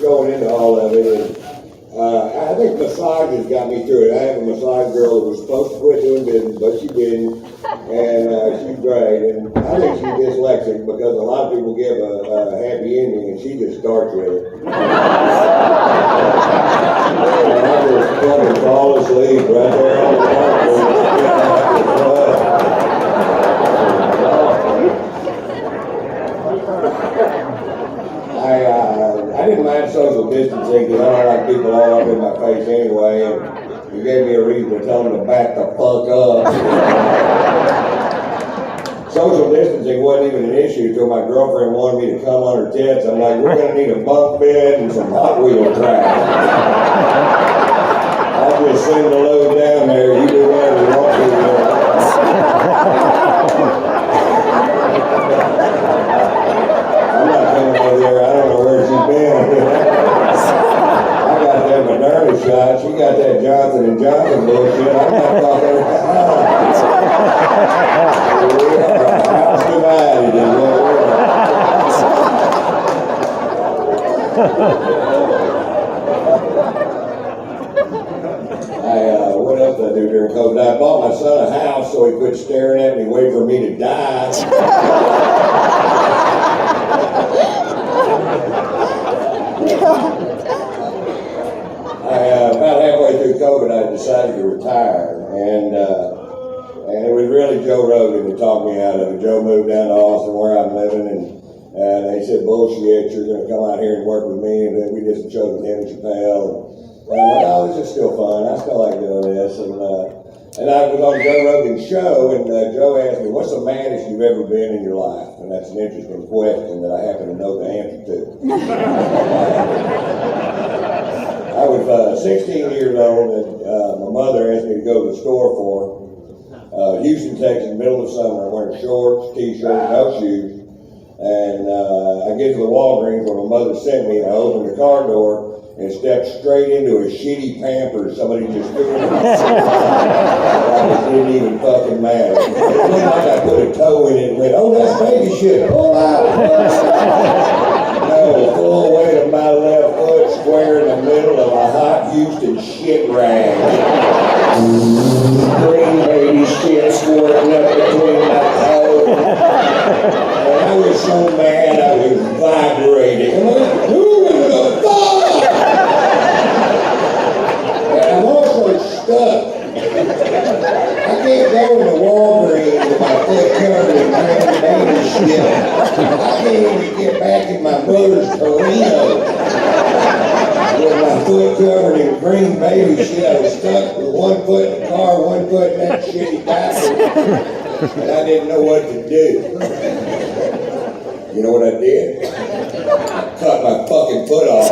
going into all of it. And, I think massages got me through it. I have a massage girl that was supposed to quit doing business, but she didn't. And she's great. And I think she's dyslexic because a lot of people give a happy ending and she just starts with it. And I just fucking fall asleep right there on the I didn't mind social distancing because I don't like people all up in my face anyway. And you gave me a reason to tell them to back the fuck up. Social distancing wasn't even an issue until my girlfriend wanted me to come on her tits. I'm like, we're going to need a bunk bed and some Hot Wheel tracks. I'll just send the load down there. You do whatever you want to do. I'm not coming over there. I don't know where she's been. I got that Moderna shot. She got that Johnson & Johnson bullshit. I'm not talking about house divided is what what else did I do during COVID? I bought my son a house so he quit staring at me, waiting for me to die. About halfway through COVID, I decided to retire, and it was really Joe Rogan that talked me out of it. Joe moved down to Austin where I'm living, and they said, bullshit, you're going to come out here and work with me, and then we did some shows with him and Chappelle. And I'm like, oh, this is still fun. I still like doing this. And I was on Joe Rogan's show, and Joe asked me, what's the maddest you've ever been in your life? And that's an interesting question that I happen to know the answer to. I was 16 years old, and my mother asked me to go to the store for Houston, Texas, middle of summer. I'm wearing shorts, t-shirt, no shoes. And I get to the Walgreens where my mother sent me, and I opened the car door and stepped straight into a shitty Pampers somebody just threw in my It didn't even fucking matter. It looked like I put a toe in it and went, oh, that's baby shit, pull out. No, full weight of my left foot square in the middle of a hot Houston shit rag. Green baby shit squirting up between my toes. And I was so mad I was vibrating. I'm like, who in the fuck? And I'm also stuck. I can't go to Walgreens with my foot covered in green baby shit. I can't even get back in my mother's Torino with my foot covered in green baby shit. I was stuck with one foot in the car, one foot in that shitty bathroom, and I didn't know what to do. You know what I did? Cut my fucking foot off.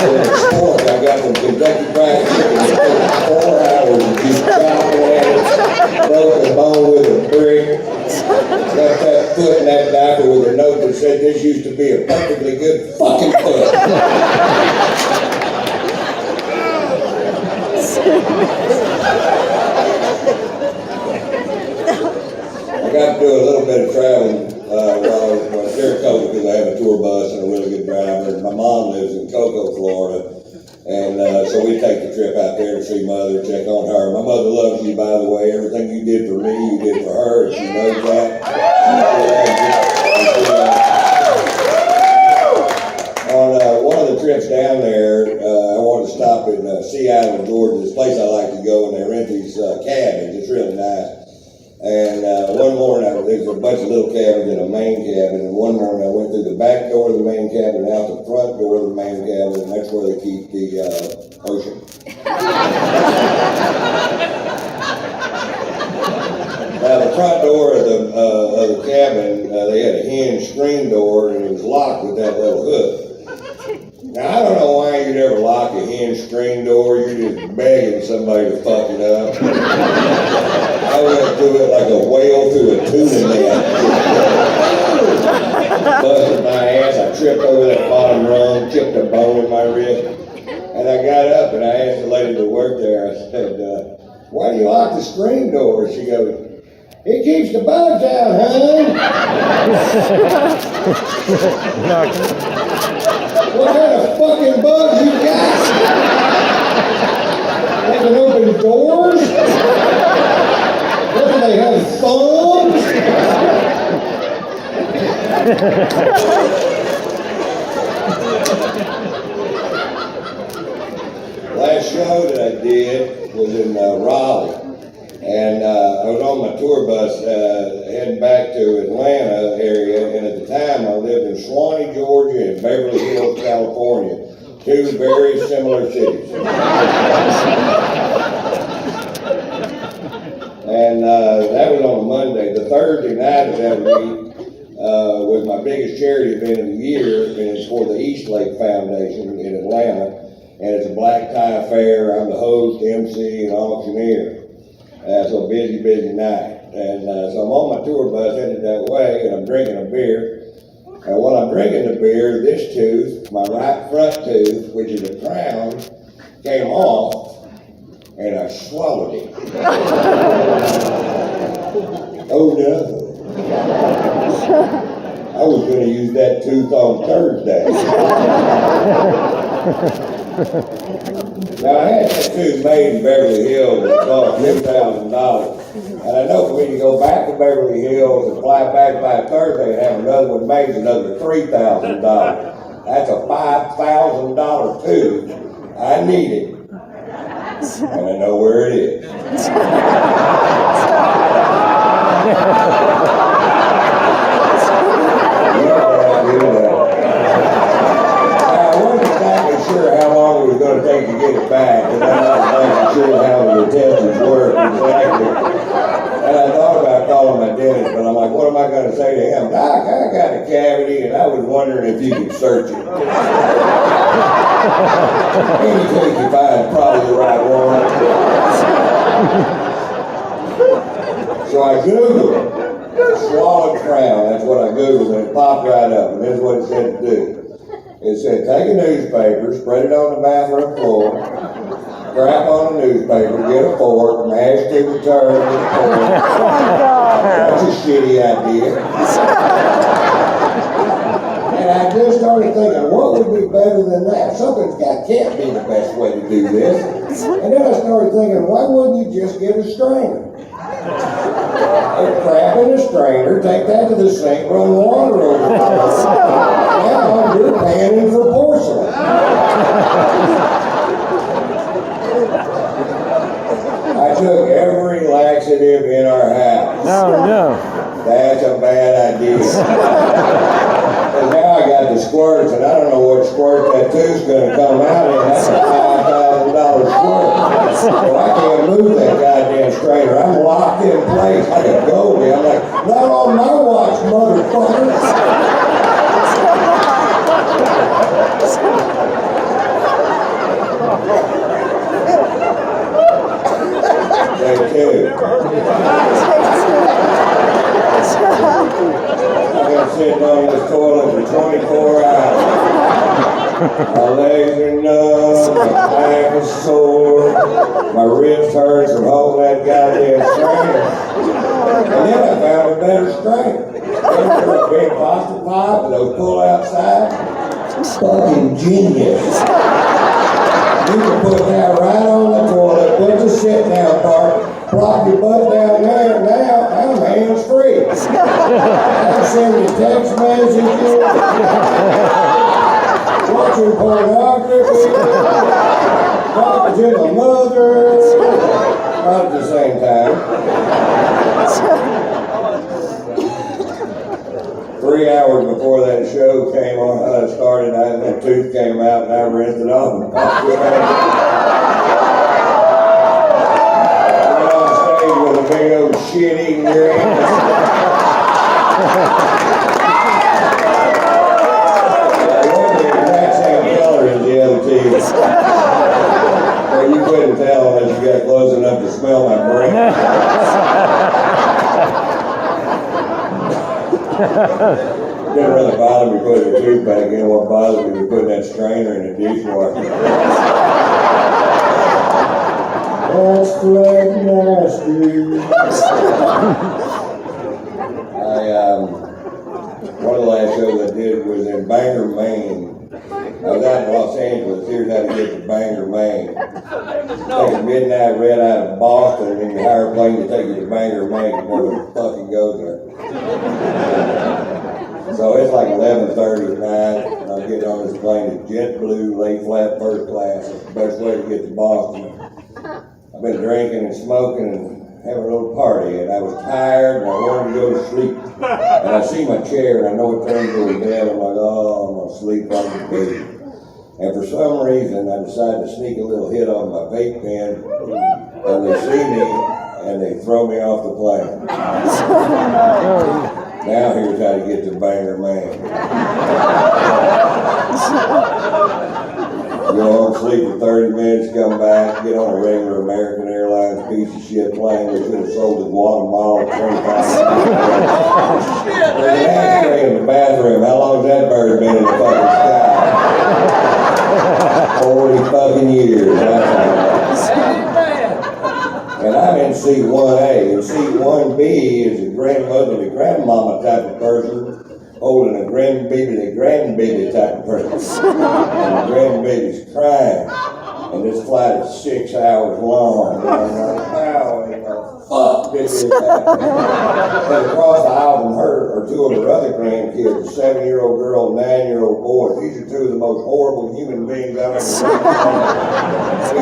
With a fork I got from Kentucky Fried Chicken. It took 4 hours to keep chopping at it. Broke the bone with a brick. Got that foot in that diaper with a note that said this used to be a perfectly good fucking foot. I got to do a little bit of traveling while I was Saratoga because I have a tour bus and a really good driver. And my mom lives in Cocoa, Florida. And so we take the trip out there to see Mother, check on her. My mother loves you, by the way. Everything you did for me, you did for her, and she knows that. On one of the trips down there, I wanted to stop in Sea Island, Georgia, this place I like to go, and they rent these cabins. It's really nice. And one morning, there was a bunch of little cabins and a main cabin, and one morning I went through the back door of the main cabin and out the front door of the main cabin, and that's where they keep the ocean. Now, the front door of the cabin, they had a hinge screen door, and it was locked with that little hook. Now, I don't know why you'd ever lock a hinge screen door. You're just begging somebody to fuck it up. I went through it like a whale through a tuna net. Busted my ass. I tripped over that bottom rung, chipped a bone in my wrist. And I got up and I asked the lady that worked there, I said, why do you lock the screen door? She goes, it keeps the bugs out, honey. What kind of fucking bugs you got? They can open doors? What do they have, thumbs? Last show that I did was in Raleigh, and I was on my tour bus heading back to Atlanta area, and at the time I lived in Suwanee, Georgia, and Beverly Hills, California, two very similar cities. And that was on a Monday. The Thursday night of that week was my biggest charity event of the year, and it's for the East Lake Foundation in Atlanta. And it's a black tie affair. I'm the host, MC, and auctioneer. So a busy, busy night. And so I'm on my tour bus headed that way, and I'm drinking a beer. And while I'm drinking the beer, this tooth, my right front tooth, which is a crown, came off, and I swallowed it. Oh no. I was going to use that tooth on Thursday. Now, I had that tooth made in Beverly Hills, and it cost $10,000. And I know for me to go back to Beverly Hills and fly back by Thursday and have another one made is another $3,000. That's a $5,000 tooth. I need it. And I know where it is. Sure how long it was going to take to get it back, and I'm not sure how the intestines work exactly. And I thought about calling my dentist, but I'm like, what am I going to say to him? Doc, I got a cavity, and I was wondering if you could search it. Any case you find probably the right one. So I Googled swallowed crown. That's what I Googled, and it popped right up, and this is what it said to do. It said, take a newspaper, spread it on the bathroom floor, crap on the newspaper, get a fork, mash two returns with a fork. That's a shitty idea. And I just started thinking, what would be better than that? Something's can't be the best way to do this. And then I started thinking, why wouldn't you just get a strainer? Crap in a strainer, take that to the sink, run water over it. Now you're panning for porcelain. I took every laxative in our house. No. That's a bad idea. And now I got the squirts, and I don't know what squirt that tooth's going to come out in. That's a $5,000 squirt. So I can't move that goddamn strainer. I'm locked in place like a goalie. I'm like, not on my watch, motherfucker. Take two. I've been sitting on this toilet for 24 hours. My legs are numb, my back is sore, my ribs hurt from holding that goddamn strainer. And then I found a better strainer. Remember a big pasta pot with those pull outside? Fucking genius. You can put that right on the toilet, put the sit down part, plop your butt down there, and now I'm hands free. I send you text messages, watching pornography, talking to my mother, not at the same time. 3 hours before that show came on, started, that tooth came out, and I rinsed it off and popped it back. Went on stage with a big old shit eating your ass. I wonder the exact same color as the other teeth. Well, you couldn't tell unless you got close enough to smell my breath. Didn't really bother me putting the tooth back in. What bothered me was putting that strainer in the dishwasher. That's like nasty. One of the last shows I did was in Bangor, Maine, I was out in Los Angeles. Here's how to get to Bangor, Maine. Take a midnight red out of Boston, and you hire a plane to take you to Bangor, Maine. You never fucking go there. So it's like 11:30 at night, and I'm getting on this plane. It's JetBlue, lay flat, first class. It's the best way to get to Boston. I've been drinking and smoking and having a little party, and I was tired, and I wanted to go to sleep. And I see my chair, and I know it turns to a bed. I'm like, oh, I'm going to sleep on the bed. And for some reason, I decided to sneak a little hit on my vape pen, and they see me, and they throw me off the plane. Now here's how to get to Bangor, Maine. Go home, sleep for 30 minutes, come back, get on a regular American Airlines piece of shit plane. They should have sold it Guatemala at 25 cents. There's an ashtray in the bathroom. How long has that bird been in the fucking sky? 40 fucking years. And I'm in seat 1A, and seat 1B is a grandmotherly grandmama type of person holding a grandbaby type of person. And the grandbaby's crying. And this flight is 6 hours long. And I'm like, how in the fuck did this happen? And across the aisle from her are two of her other grandkids, a 7-year-old girl and a 9-year-old boy. These are two of the most horrible human beings I've ever seen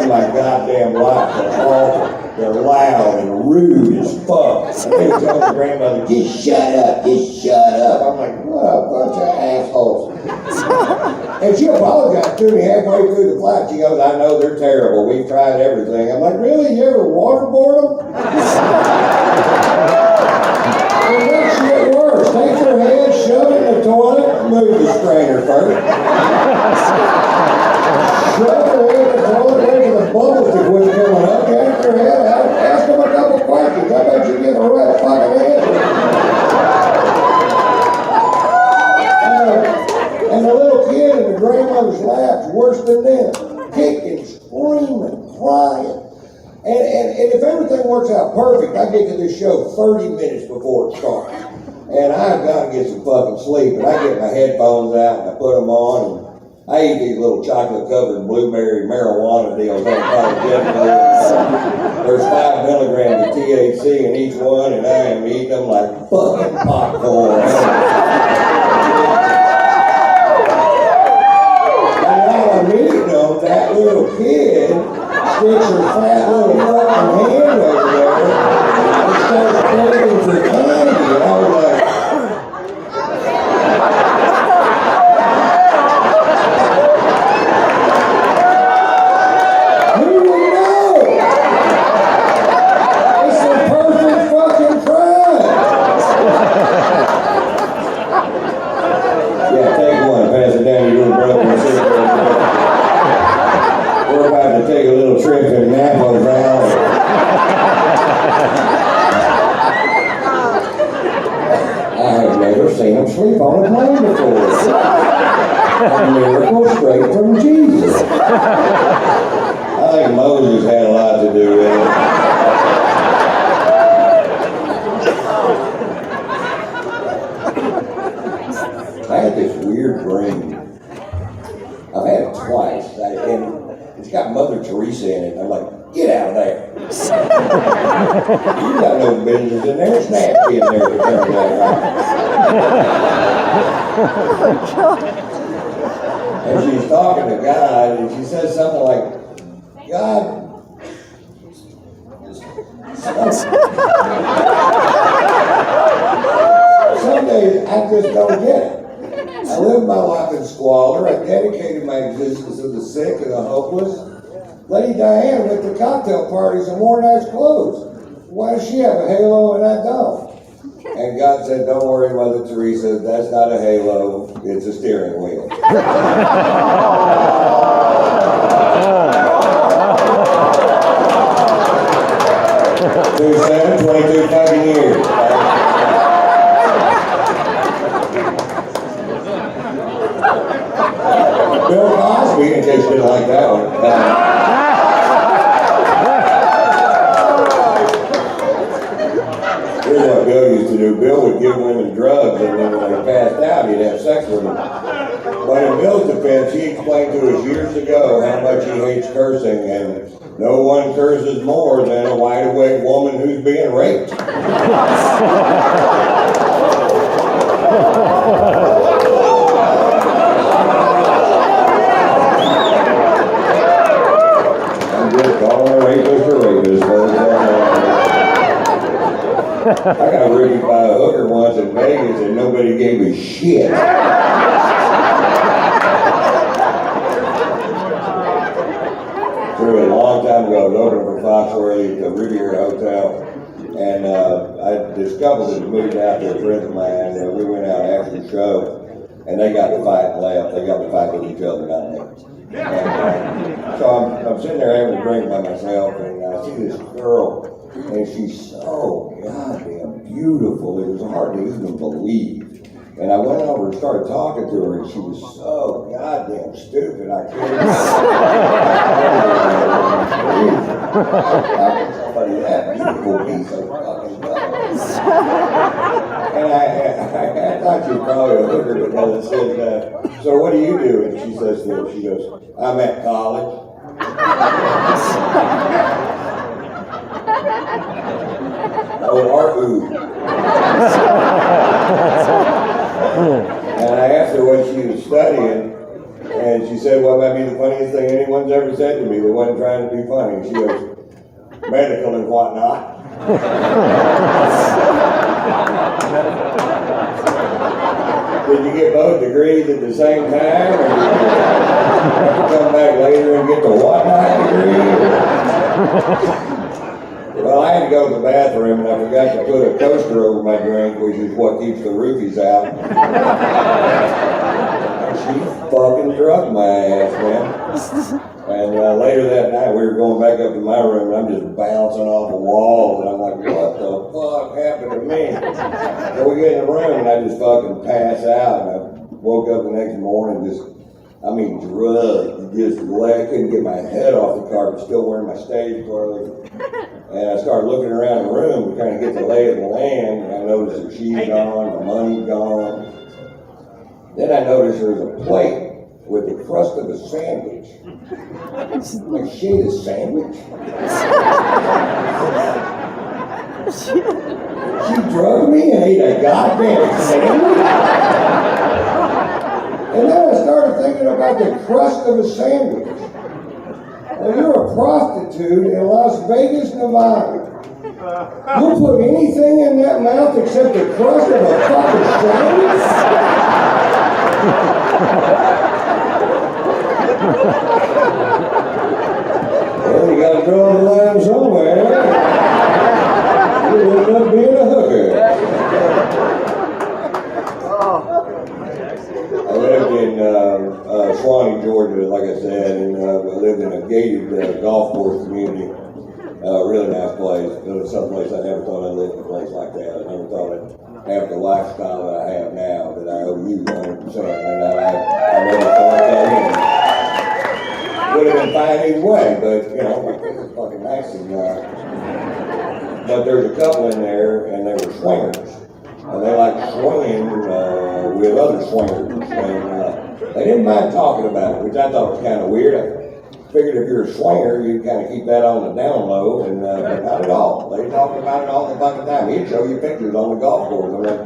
in my goddamn life. They're awful. They're loud and rude as fuck. And they tell the grandmother, just shut up, just shut up. I'm like, what a bunch of assholes. And she apologized to me halfway through the flight. She goes, I know they're terrible. We've tried everything. I'm like, really? You ever waterboard them? Well, that shit works. Take your head, shove it in the toilet, move the strainer first. Shove your head in the toilet, wait for the bubbles to quit coming up. Get your head out, ask them a couple questions. I bet you get the right fucking answer. And the little kid in the grandmother's lap's worse than them. Kicking, screaming, crying. And if everything works out perfect, I get to this show 30 minutes before it starts. And I've got to get some fucking sleep. And I get my headphones out and I put them on. And I eat these little chocolate-covered blueberry marijuana deals unapologetically. There's 5 milligrams of THC in each one, and I am eating them like fucking popcorn. And while I'm eating them, that little kid sticks her fat little fucking hand over there and starts begging for candy. And I was like, take a little trip to Napa Valley. I have never seen him sleep on a plane before. A miracle straight from Jesus. I think Moses had a lot to do with it. I had this weird dream. I've had it twice. And it's got Mother Teresa in it. I'm like, get out of there. You got no business in there. It's nasty in there to turn that around. And she's talking to God, and she says something like, God, some days I just don't get it. I lived my life in squalor. I dedicated my existence to the sick and the hopeless. Lady Diana went to cocktail parties and wore nice clothes. Why does she have a halo and I don't? And God said, don't worry, Mother Teresa, that's not a halo, it's a steering wheel. 22 fucking years. Bill Cosby, in case you didn't like that one. Here's what Bill used to do. Bill would give women drugs, and then when they passed out, he'd have sex with them. But in Bill's defense, he explained to us years ago how much he hates cursing, and no one curses more than a wide-awake woman who's being raped. I'm just calling a rapist a rapist. I got ripped by a hooker once in Vegas and nobody gave a shit. A long time ago, I was over for Foxworthy, the Riviera Hotel, and I discovered that moved out to a friend of mine, and we went out after the show, and they got to fight and laugh. They got to fight with each other, not me. And, so I'm sitting there having a drink by myself, and I see this girl, and she's so goddamn beautiful, it was hard to even believe. And I went over and started talking to her, and she was so goddamn stupid, I couldn't. How can somebody that beautiful be so fucking dumb? And I thought she was probably a hooker because it said, so what do you do? And she says to me, she goes, I'm at college. Oh, art. And I asked her what she was studying, and she said, well, that'd be the funniest thing anyone's ever said to me that wasn't trying to be funny. She goes, medical and whatnot. Did you get both degrees at the same time, or did you have to come back later and get the whatnot degree? Well, I had to go to the bathroom, and I forgot to put a coaster over my drink, which is what keeps the roofies out. She fucking drugged my ass, man. And later that night, we were going back up to my room, and I'm just bouncing off the walls, and I'm like, what the fuck happened to me? So we get in the room, and I just fucking pass out, and I woke up the next morning drugged, just couldn't get my head off the carpet, still wearing my stage clothes. And I started looking around the room to kind of get the lay of the land, and I noticed that she's gone, my money's gone. Then I noticed there's a plate with the crust of a sandwich. Like, she ate a sandwich? She drugged me and ate a goddamn sandwich? And then I started thinking about the crust of a sandwich. Well, you're a prostitute in Las Vegas, Nevada. You'll put anything in that mouth except the crust of a fucking sandwich? Well, you gotta draw the line somewhere. You end up being a hooker. I lived in Swanee, Georgia, like I said, and I lived in a gated golf course community. Really nice place. It was someplace I never thought I'd live in a place like that. I never thought I'd have the lifestyle that I have now, that I owe you 100%. And I never thought that would have been fine either way, but you know, it was fucking nice. But there's a couple in there, and they were swingers. And they like swinging with other swingers. And they didn't mind talking about it, which I thought was kind of weird. I figured if you're a swinger, you'd kind of keep that on the down low, and but not at all. They talked about it all the fucking time. He'd show you pictures on the golf course. I'm like,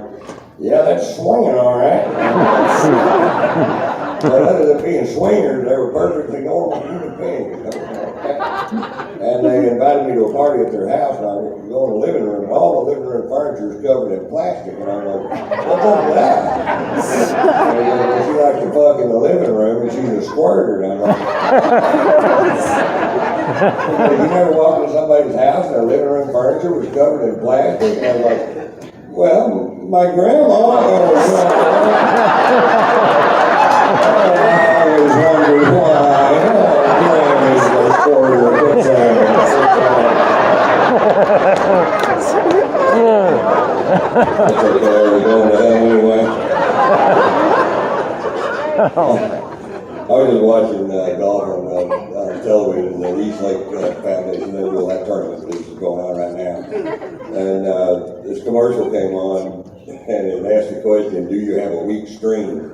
yeah, that's swinging, all right. But other than being swingers, they were perfectly normal human beings. And they invited me to a party at their house, and I went to go in the living room, and all the living room furniture is covered in plastic. And I'm like, what's up with that? And she likes to fuck in the living room, and she's a squirter. And I'm like, you never walked into somebody's house and their living room furniture was covered in plastic? And I'm like, well, my grandma always wondered why. That's okay, we're going to hell anyway. I was just watching golf on television, the East Lake Foundation, they do that tournament that is going on right now. And this commercial came on, and it asked the question, do you have a weak stream?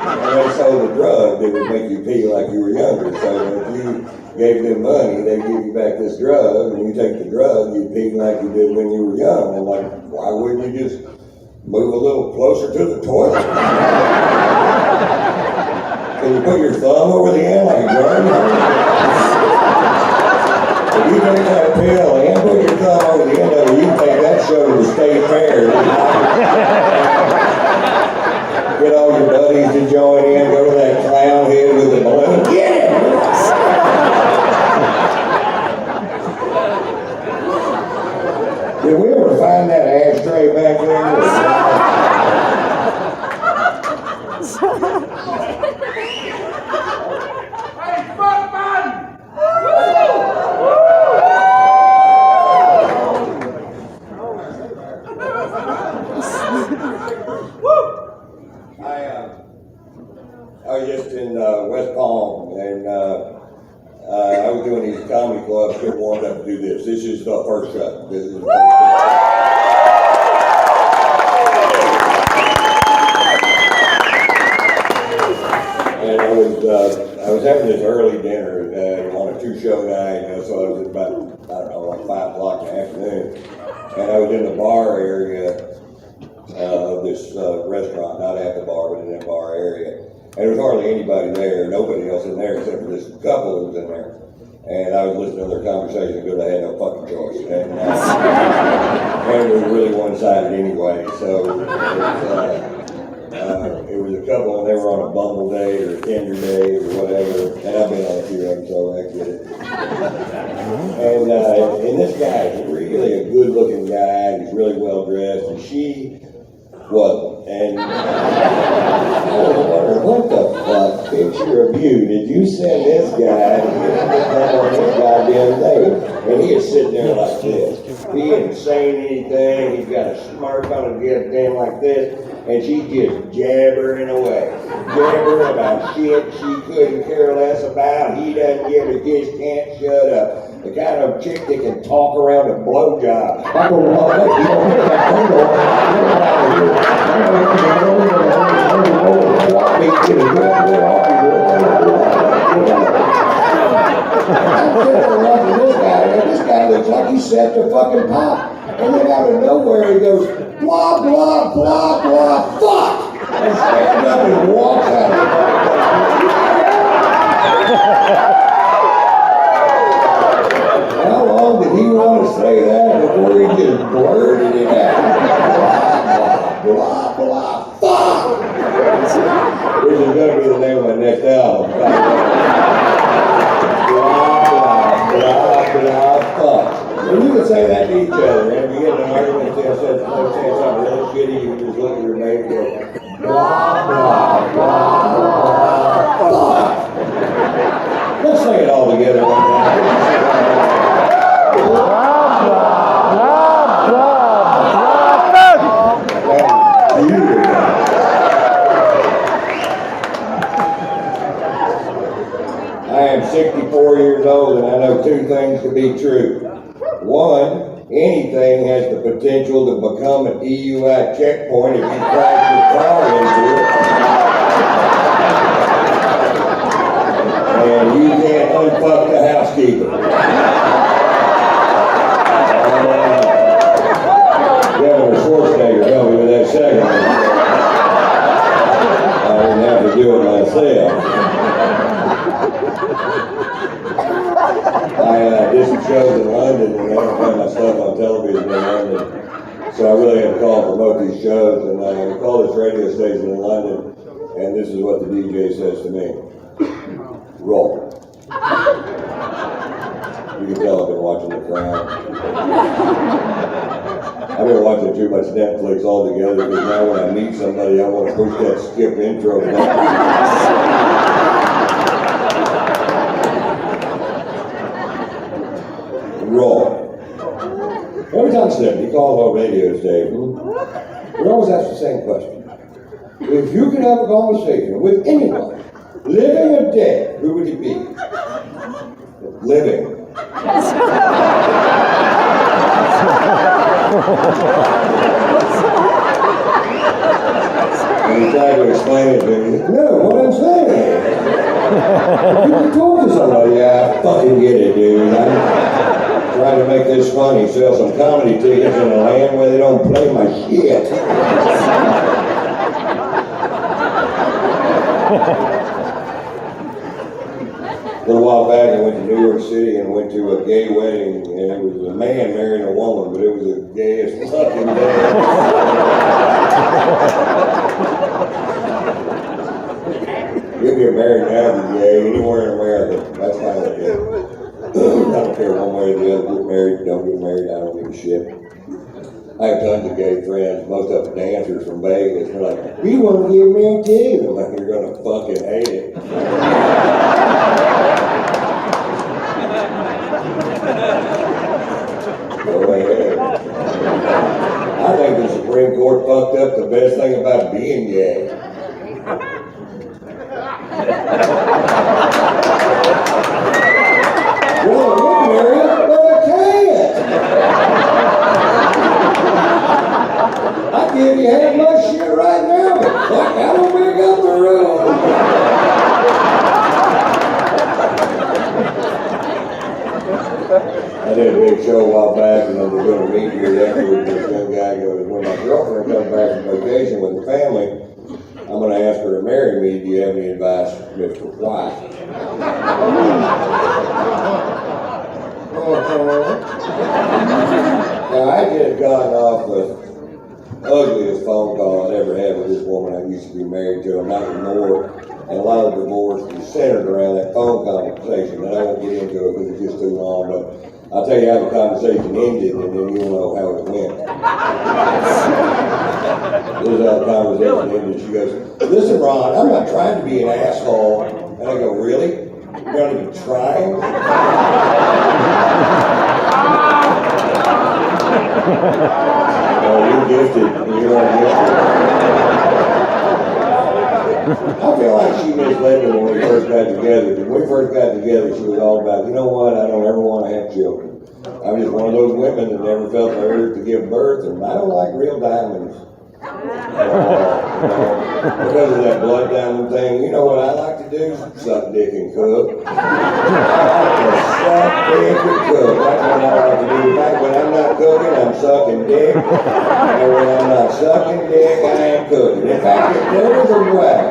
And they sold a drug that would make you pee like you were younger. So if you gave them money, they'd give you back this drug, and you take the drug, you pee like you did when you were young. And like, why wouldn't you just move a little closer to the toilet? Can you put your thumb over the end like a drum? If you take that pill and put your thumb over the end of it, you can take that show to the state fair. Get all your buddies to join in, go to that clown head with the balloon. Get it! Did we ever find that ashtray back there? I was just in West Palm, and I was doing these comedy clubs, getting warmed up to do this. This is the first show. This is the first show. And I was having this early dinner on a two-show night, so I was at about, I don't know, like 5 o'clock in the afternoon. And I was in the bar area of this restaurant, not at the bar, but in that bar area. And there was hardly anybody there, nobody else in there except for this couple that was in there. And I was listening to their conversation because I had no fucking choice. And it was really one-sided anyway, so it was a couple and they were on a Bumble date or a Tinder date or whatever. And I've been on a few of them, so I get it. And this guy is really a good-looking guy, he's really well-dressed, and she wasn't. And I was wondering, what the fuck picture of you did you send this guy to get on this goddamn date? And he is sitting there like this. He isn't saying anything, he's got a smirk on his goddamn like this, and she's just jabbering away. Jabbering about shit she couldn't care less about. He doesn't give a just can't shut up. The kind of chick that can talk around a blowjob. I don't know what you don't get that photo. This guy looks like he set the fucking pop. And then out of nowhere he goes, blah, blah, blah, blah, fuck! And stands up and walks out. How long did he want to say that before he just blurted it out? Blah, blah, blah, fuck! This is going to be the name of my next album. Blah, blah, blah, blah, fuck. And you can say that to each other, and if you get in an argument and say something really shitty, you can just look at your mate and go, blah, blah, blah, blah, fuck! Let's say it all together one time. I am 64 years old and I know two things to be true. One, anything has the potential to become an EUI checkpoint if you crash your car into it. And you can't unfuck the housekeeper. Governor Schwarzenegger helped me with that second one. I didn't have to do it myself. I did some shows in London and I don't find my stuff on television in London. So I really had to call and promote these shows, and I called this radio station in London, and this is what the DJ says to me. Roll. You can tell I've been watching The Crown. I've been watching too much Netflix altogether because now when I meet somebody, I want to push that skip intro button. Roll. Every time somebody calls on radio station, we always ask the same question. If you could have a conversation with anyone, living or dead, who would it be? Living. he tried to explain it to me. No, what I'm saying is, you can talk to somebody. Yeah, I fucking get it, dude. I'm trying to make this funny, sell some comedy tickets in a land where they don't play my shit. A little while back, I went to New York City and went to a gay wedding, and it was a man marrying a woman, but it was the gayest fucking day. You can get married now if you're gay anywhere in America. That's fine with me. I don't care one way or the other. Get married, don't get married, I don't give a shit. I have tons of gay friends, most of them dancers from Vegas. They're like, we want to get married too. I'm like, you're gonna fucking hate it. Go ahead. I think the Supreme Court fucked up the best thing about being gay. Well, I would marry it, but I can't. I give you half my shit right now, but fuck, I don't make up the rules. I did a big show a while back, and I was going to meet you afterwards. This young guy goes, when my girlfriend comes back from vacation with her family, I'm going to ask her to marry me. Do you have any advice, Mr. White? Now, I just gotten off the ugliest phone call I'd ever had with this woman I used to be married to. I'm not anymore. And a lot of divorce is centered around that phone conversation. And I won't get into it because it's just too long, but I'll tell you how the conversation ended, and then you'll know how it went. This is how the conversation ended. She goes, listen, Ron, I'm not trying to be an asshole. And I go, really? You're not even trying? Oh, you're gifted. You're gifted. I feel like she misled me when we first got together. When we first got together, she was all about, you know what, I don't ever want to have children. I'm just one of those women that never felt the urge to give birth, and I don't like real diamonds. Because of that blood diamond thing, you know what I like to do? Suck dick and cook. I like to suck dick and cook. That's what I like to do. Like when I'm not cooking, I'm sucking dick. And when I'm not sucking dick, I am cooking. In fact, if there was a way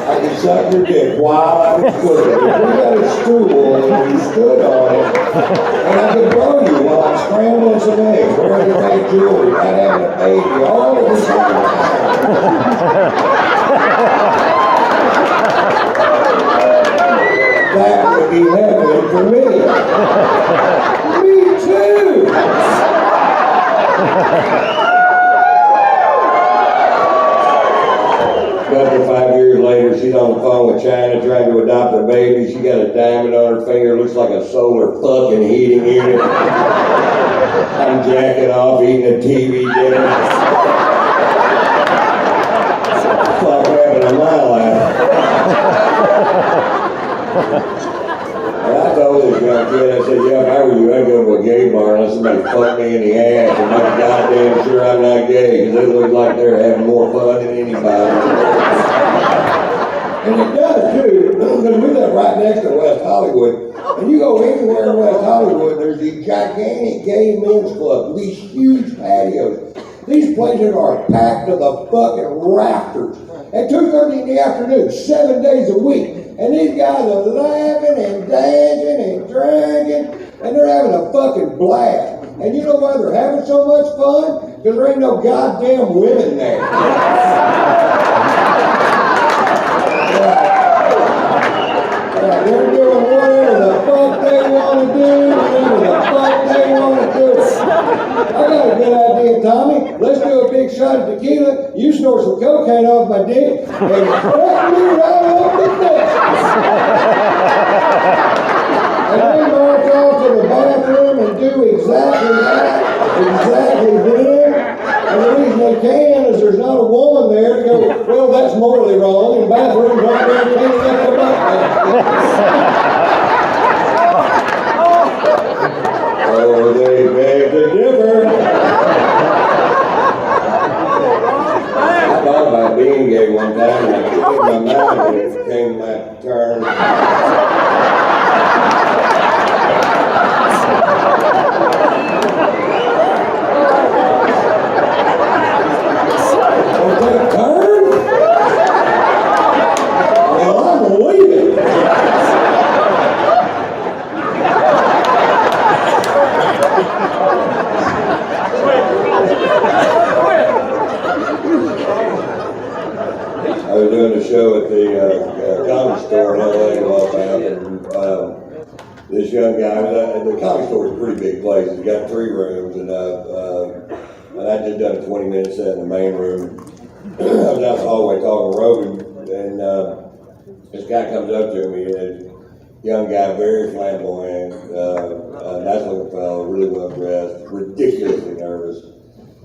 I could suck your dick while I was cooking. If we got a stool and you stood on it, and I could blow you while I'm scrambling some eggs, wearing your fake jewelry, not having a baby, all at the same time. That would be heaven for me. Me too! Couple 5 years later, she's on the phone with China trying to adopt a baby. She got a diamond on her finger, looks like a solar fucking heating unit. I'm jacking off, eating a TV dinner. Fuck happened in my life. And I told this young kid, I said, yeah, if I were you, I'd go to a gay bar and let somebody fuck me in the ass and make goddamn sure I'm not gay, because they look like they're having more fun than anybody. And it does too, because we live right next to West Hollywood. And you go anywhere in West Hollywood, there's these gigantic gay men's clubs, these huge patios. These places are packed to the fucking rafters. At 2:30 in the afternoon, 7 days a week. And these guys are laughing and dancing and drinking, and they're having a fucking blast. And you know why they're having so much fun? Because there ain't no goddamn women there. They're doing whatever the fuck they want to do, whatever the fuck they want to do. I got a good idea, Tommy. Let's do a big shot of tequila. You snort some cocaine off my dick, and fuck me right off the dick. And then march off to the bathroom and do exactly that, exactly then. And the reason they can is there's not a woman there to go, well, that's morally wrong, and bathrooms aren't there to clean up the butt. Oh, they beg to differ. I one time, and I changed my mind when it came my turn. Don't take a turn? Well, I'm leaving. I was doing a show at the comedy store in LA a while back, and this young guy, the comedy store is a pretty big place. It's got 3 rooms, and I just done a 20-minute set in the main room. I was out the hallway talking to Rogan, and this guy comes up to me, and this young guy, very flamboyant, nice looking fellow, really well dressed, ridiculously nervous.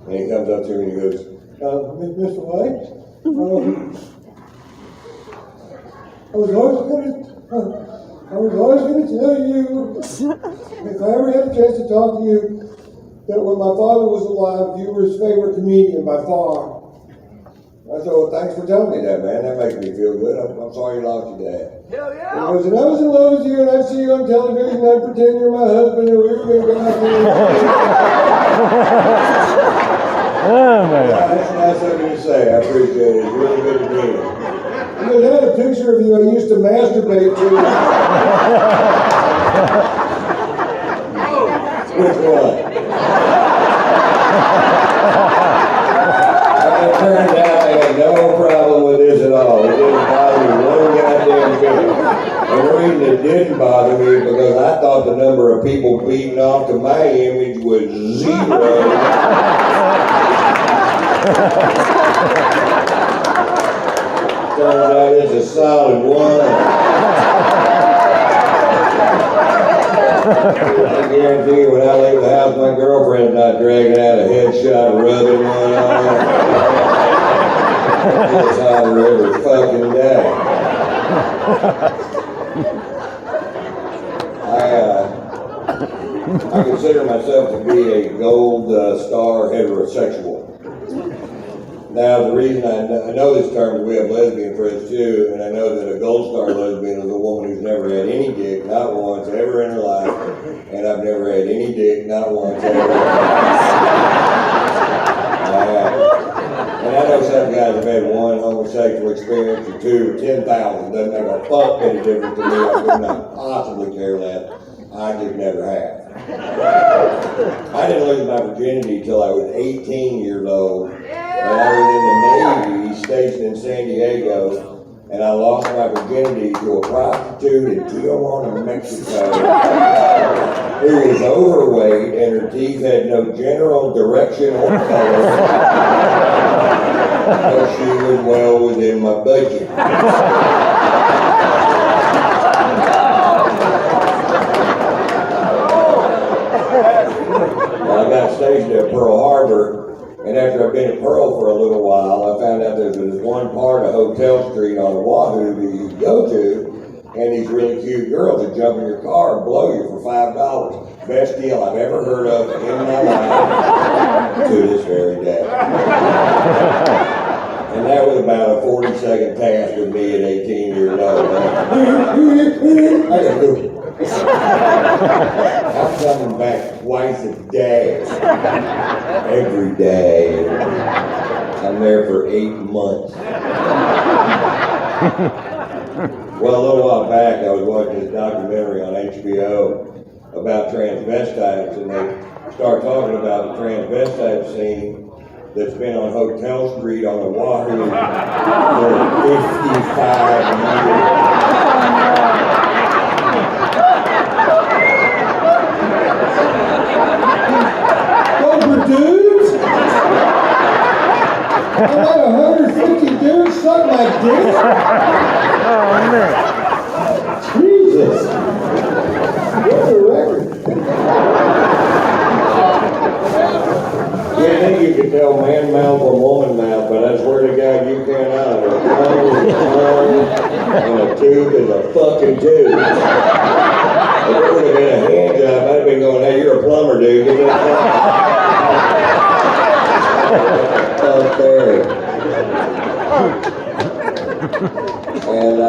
And he comes up to me and he goes, Mr. White, I was always going to tell you, if I ever had a chance to talk to you, that when my father was alive, you were his favorite comedian by far. I said, well, thanks for telling me that, man. That makes me feel good. I'm sorry you lost your dad. Hell yeah. He goes, and I was in love with you, and I'd see you on television, and I'd pretend you're my husband, and we were going to go out there. Oh, man. That's nice of you to say. I appreciate it. It's really good to meet you. He goes, I had a picture of you I used to masturbate to. Which one? It turns out I had no problem with this at all. It didn't bother me one goddamn bit. And the reason it didn't bother me is because I thought the number of people beating off to my image was 0. Turns out it's a solid 1. I guarantee you when I leave the house, my girlfriend's not dragging out a headshot, rubbing one on. That's how every fucking day. I consider myself to be a gold star heterosexual. Now, the reason I know this term is we have lesbian friends too, and I know that a gold star lesbian is a woman who's never had any dick, not once, ever in her life, and I've never had any dick, not once, ever in her life. And I know some guys have had 1 homosexual experience or 2 or 10,000. Doesn't make a fuck bit of difference to me. I could not possibly care less. I just never have. I didn't lose my virginity until I was 18 years old. And I was in the Navy stationed in San Diego. And I lost my virginity to a prostitute in Tijuana, Mexico, who was overweight and her teeth had no general direction or color. But she was well within my budget. Well, I got stationed at Pearl Harbor, and after I've been at Pearl for a little while, I found out there's this one part of Hotel Street on Oahu that you can go to, and these really cute girls that jump in your car and blow you for $5. Best deal I've ever heard of in my life to this very day. And that was about a 40-second task with me at 18 years old. I gotta go. I'm coming back twice a day. Every day. I'm there for 8 months. Well, a little while back, I was watching this documentary on HBO about transvestites, and they start talking about the transvestite scene that's been on Hotel Street on Oahu for 55 years. Dudes? I had 150 dudes suck my dick? Oh, man. Jesus. What's the record? You think you could tell man mouth from woman mouth, but I swear to God you cannot. A tongue is a tongue, and a tooth is a fucking tooth. If it would have been a hand job, I'd have been going, hey, you're a plumber, dude. Get that fuck there. And,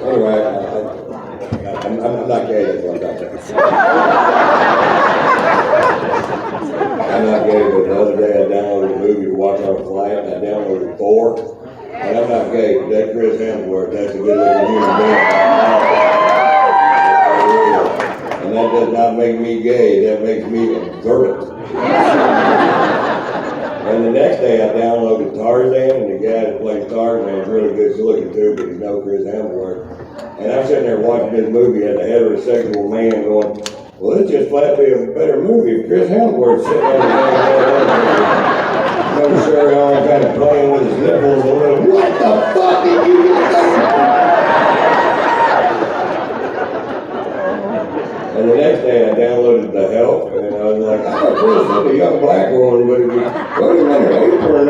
anyway, I'm not gay, that's what I'm talking about. I'm not gay, but the other day I downloaded a movie to watch on a flight, and I downloaded Thor. And I'm not gay, but that Chris Hemsworth, that's a good looking human being. And that does not make me gay, that makes me observant. And the next day I downloaded Tarzan, and the guy that plays Tarzan is really good looking too, but he's no Chris Hemsworth. And I'm sitting there watching this movie as a heterosexual man going, well, this just flat be a better movie if Chris Hemsworth's sitting there. No sure all kind of playing with his nipples a little. What the fuck did you do? And the next day I downloaded The Help, and I was like, oh, Chris is a young black woman, but it was, what is that, an apron?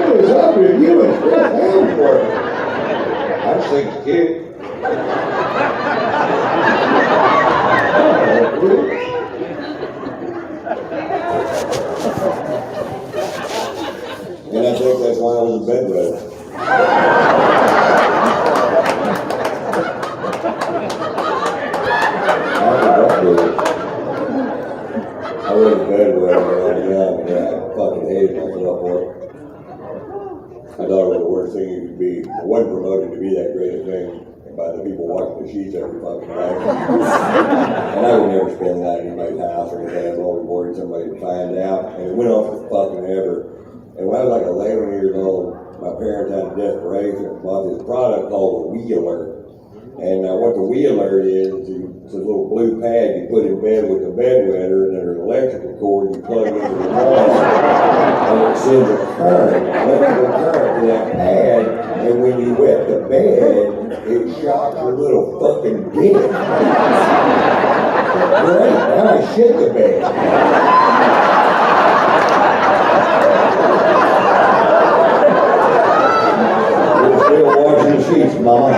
What is up with you and Chris Hemsworth? I just think it's cute. And I think that's why I was in bed with her. I was in bed with her when I was young, and I fucking hated myself for it. I thought it was the worst thing you could be. I wasn't promoted to be that great a thing by the people watching the sheets every fucking night. And I would never spend the night in anybody's house or anything. I was always worried somebody would find out. And it went on for fucking ever. And when I was like 11 years old, my parents out of desperation bought this product called a Wheeler. And what the Wheeler is it's a little blue pad you put in bed with the bedwetter, and there's an electrical cord you plug into the wall, and it sends a current, electrical current to that pad, and when you wet the bed, it shocks your little fucking dick. Great, now I shit the bed. We're still washing the sheets, Mama.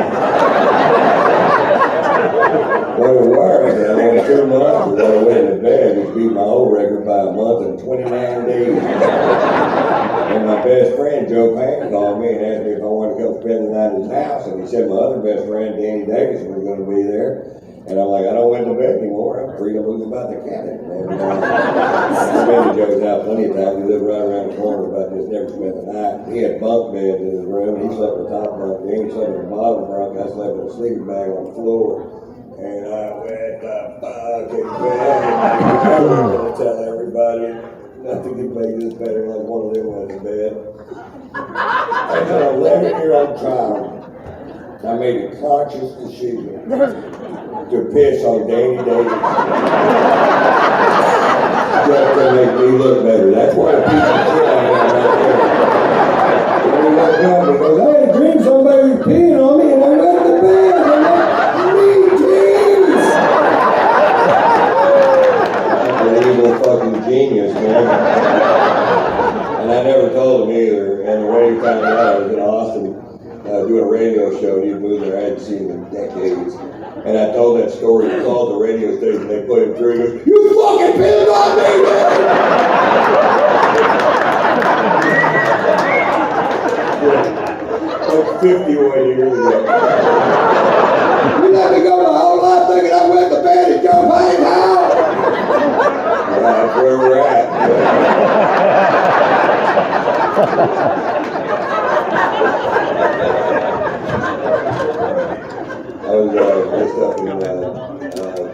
What it was, I went 2 months before I went to bed, which beat my old record by a month and 29 days. And my best friend, Joe Payne, called me and asked me if I wanted to come spend the night at his house. And he said my other best friend, Danny Davidson, was going to be there. And I'm like, I don't went to bed anymore. I'm free to move about the cabin. And I've been to Joe's house plenty of times. We lived right around the corner, but just never spent the night. He had bunk beds in his room. He slept in the top bunk. Danny slept in the bottom bunk. I slept in a sleeping bag on the floor. And I went the fucking bed. I'm going to tell everybody. Nothing can make this better than one of them went to bed. As an 11-year-old child, I made a conscious decision to piss on Danny Davis. Just to make me look better. That's what a piece of shit I am right there. When he woke up, he goes, I had a dream somebody was peeing on me, and I went to bed. Fucking genius, man. And I never told him either. And the way he found out, I was in Austin doing a radio show, and he'd moved there. I hadn't seen him in decades. And I told that story. He called the radio station. They put him through. He goes, you fucking pissed on me, man! That's 51 years ago. You let me go my whole life thinking I went to bed at Joe Payne's house. That's where we're at. I was just up in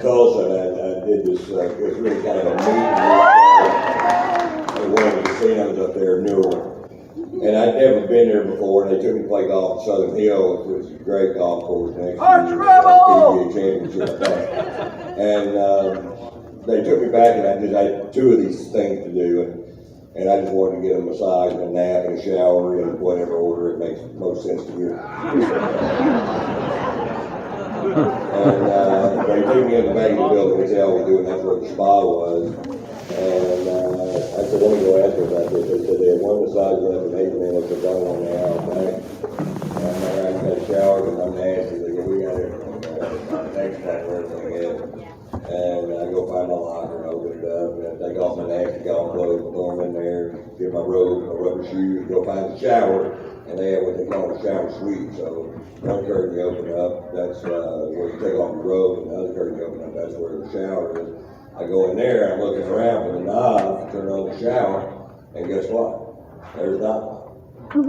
Tulsa, and I did this, it was really kind of a meeting at one of the casinos up there in Newell. And I'd never been there before, and they took me to play golf at Southern Hills, which is a great golf course next to the PGA Championship. And they took me back, and I had 2 of these things to do, and I just wanted to get a massage and a nap and a shower in whatever order it makes most sense to you. And they took me in the back of the building, which they always do, and that's where the spa was. And I said, let me go ask them about this. They said they had 1 massage left in 8 minutes, but don't want to out back. And I got a shower, and I'm nasty. They go, we got it. Next time, everything else. And I go find my locker and open it up, and I take off my nasty golf clothes, throw them in there, get my robe, my rubber shoes, go find the shower, and they have what they call a shower suite. So one curtain you open up, that's where you take off your robe, and the other curtain you open up, that's where the shower is. I go in there, I'm looking around for the knob to turn on the shower, and guess what? There's not one.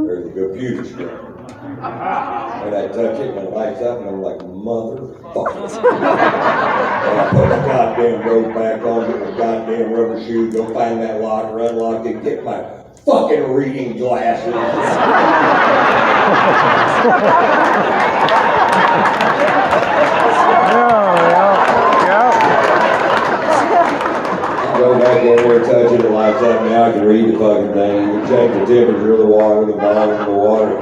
There's a computer screen. And I touch it and it lights up and I'm like, motherfucker. And I put the goddamn robe back on, get my goddamn rubber shoes, go find that locker, unlock it, get my fucking reading glasses. Go back in there, touch it, it lights up, now I can read the fucking thing. You can check the temperature of the water, the volume of the water.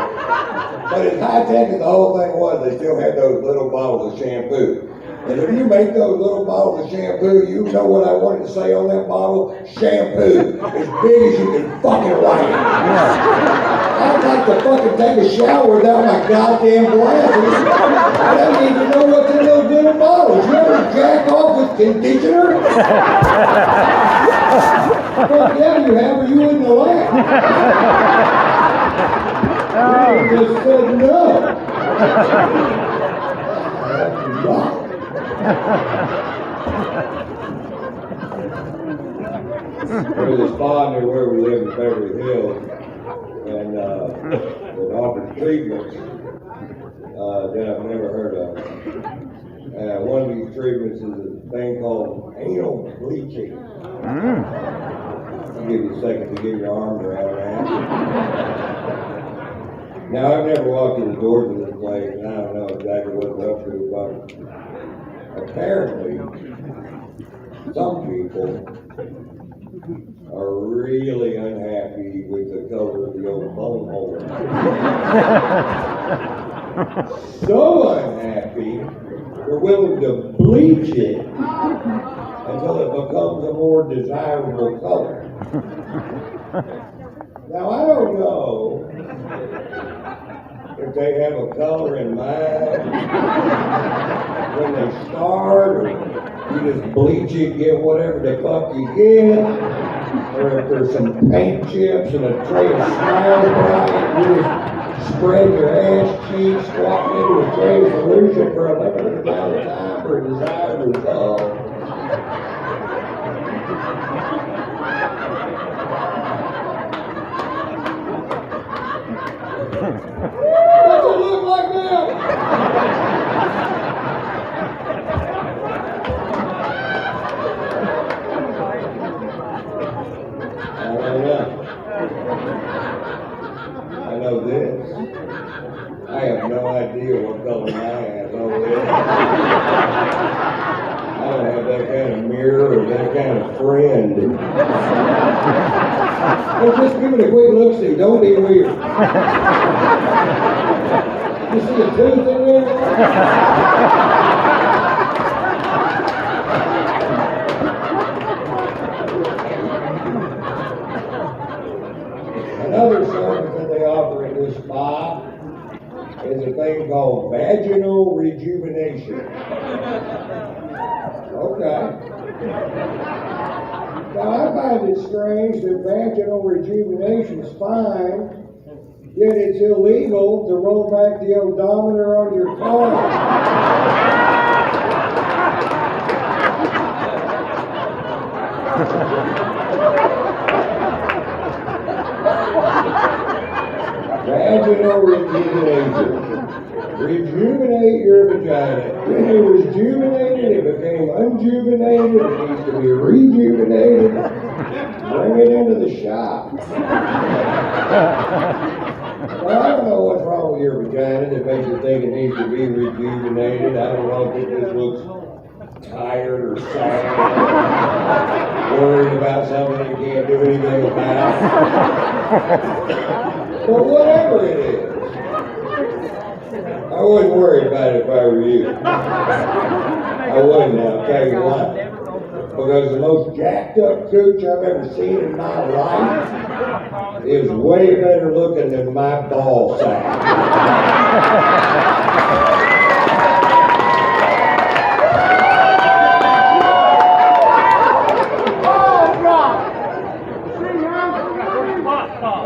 But as high tech as the whole thing was, they still had those little bottles of shampoo. And if you make those little bottles of shampoo, you know what I wanted to say on that bottle? Shampoo. As big as you can fucking write it. I'd like to fucking take a shower without my goddamn glasses. I don't need to know what's in those little bottles. You ever jack off with conditioner? Fuck yeah, you have, or you wouldn't have laughed. You just said no. There's a spa near where we live in Beverly Hills, and it offers treatments that I've never heard of. One of these treatments is a thing called anal bleaching. I'll give you a second to get your arms around that. Now, I've never walked in the doors of this place, and I don't know exactly what they're up to, but apparently, some people are really unhappy with the color of the old bone hole. So unhappy, they're willing to bleach it until it becomes a more desirable color. Now, I don't know if they have a color in mind when they start, or you just bleach it, get whatever the fuck you get, or if there's some paint chips and a tray of Smile Bright, you just spread your ass cheeks, walk into a tray of solution for a limited amount of time for a desired result. What's it look like now? I don't know. I know this. I have no idea what color my ass over is. I don't have that kind of mirror or that kind of friend. Let's just give it a quick look-see. Don't be weird. You see a tooth in there? Another service that they offer at this spa is a thing called vaginal rejuvenation. Okay. Now, I find it strange that vaginal rejuvenation is fine, yet it's illegal to roll back the odometer on your car. Vaginal rejuvenation. Rejuvenate your vagina. When it was juvenated, it became unjuvenated. It needs to be rejuvenated. Bring it into the shop. Well, I don't know what's wrong with your vagina that makes you think it needs to be rejuvenated. I don't know if it just looks tired or sad, worried about something you can't do anything about. But whatever it is, I wouldn't worry about it if I were you. I wouldn't, I'll tell you why. Because the most jacked up cooch I've ever seen in my life is way better looking than my ball sack.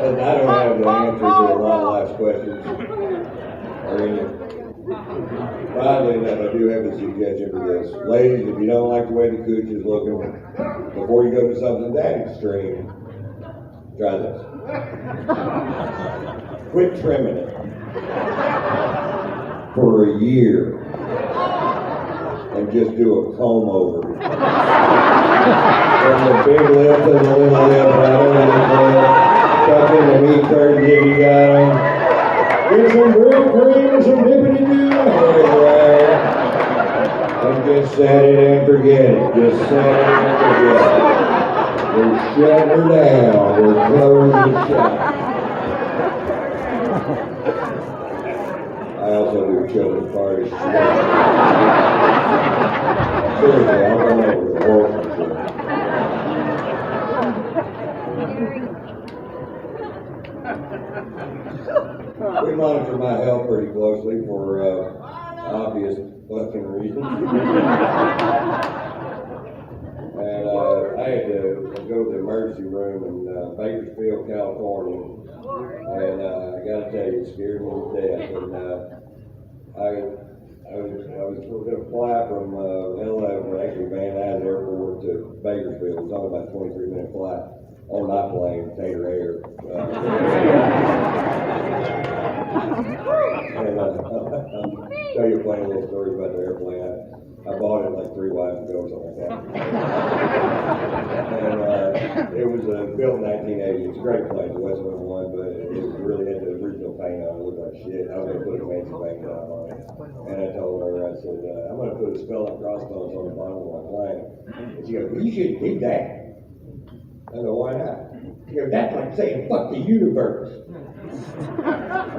And I don't have the answer to a lot of life's questions. Or any. Finally enough, I do have a suggestion for this. Ladies, if you don't like the way the cooch is looking, before you go to something that extreme, try this. Quit trimming it for a year and just do a comb over. From the big lip to the little lip, right over the lip, tuck in the meat curtains if you got them. Get some grilled cream and some dippity doo and just set it and forget it. Just set it and forget it. We're shutting her down. We're closing the shop. I also do children's parties. Seriously, I'll come over with a horse and shit. We monitor my health pretty closely for obvious fucking reasons. And I had to go to the emergency room in Bakersfield, California. And I gotta tell you, it scared me to death. And I was going to fly from LA, or actually Van Nuys Airport to Bakersfield. It was only about a 23-minute flight on my plane, Tater Air. And I'll tell you a funny little story about the airplane. I bought it like 3 wives ago or something like that. And it was built in 1980. It's a great plane, the West Wind one, but it really had the original paint on it. It looked like shit. I was going to put a fancy paint job on it. And I told her, I said, I'm going to put a skull and crossbones on the bottom of my plane. And she goes, well, you shouldn't do that. I go, why not? She goes, that's like saying fuck the universe. I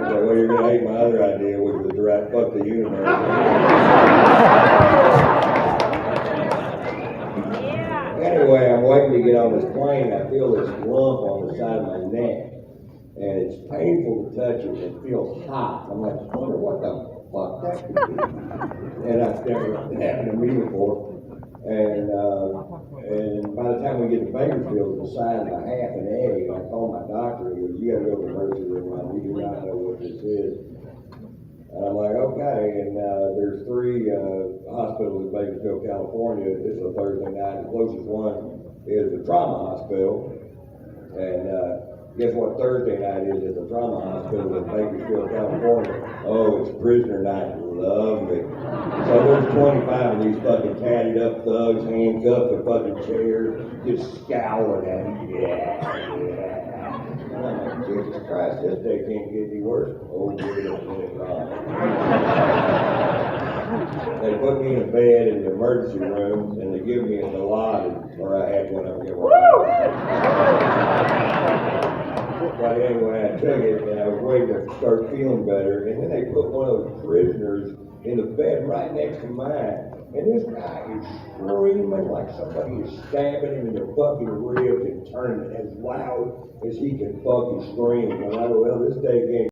said, well, you're going to hate my other idea, which was to write fuck the universe. Anyway, I'm waiting to get on this plane. I feel this lump on the side of my neck. And it's painful to touch it. It feels hot. I'm like, I wonder what the fuck that could be. And I've never happened to me before. And by the time we get to Bakersfield, it's the size of a half an egg. I called my doctor. He goes, you got to go to the emergency room. We do not know what this is. And I'm like, okay. And there's 3 hospitals in Bakersfield, California. This is a Thursday night. The closest one is the trauma hospital. And guess what Thursday night is at the trauma hospital in Bakersfield, California? Oh, it's prisoner night. Lovely. So there's 25 of these fucking tatted up thugs handcuffed to fucking chairs, just scowling at me. Yeah. And I'm like, Jesus Christ, this day can't get any worse. Oh, good, They put me in a bed in the emergency room, and they give me a Dilaudid, or I had one of them. But anyway, I took it, and I was waiting to start feeling better, and then they put one of those prisoners in the bed right next to mine, and this guy is screaming like somebody is stabbing him in the fucking ribs and turning it as loud as he can fucking scream. And I go, well, this day can't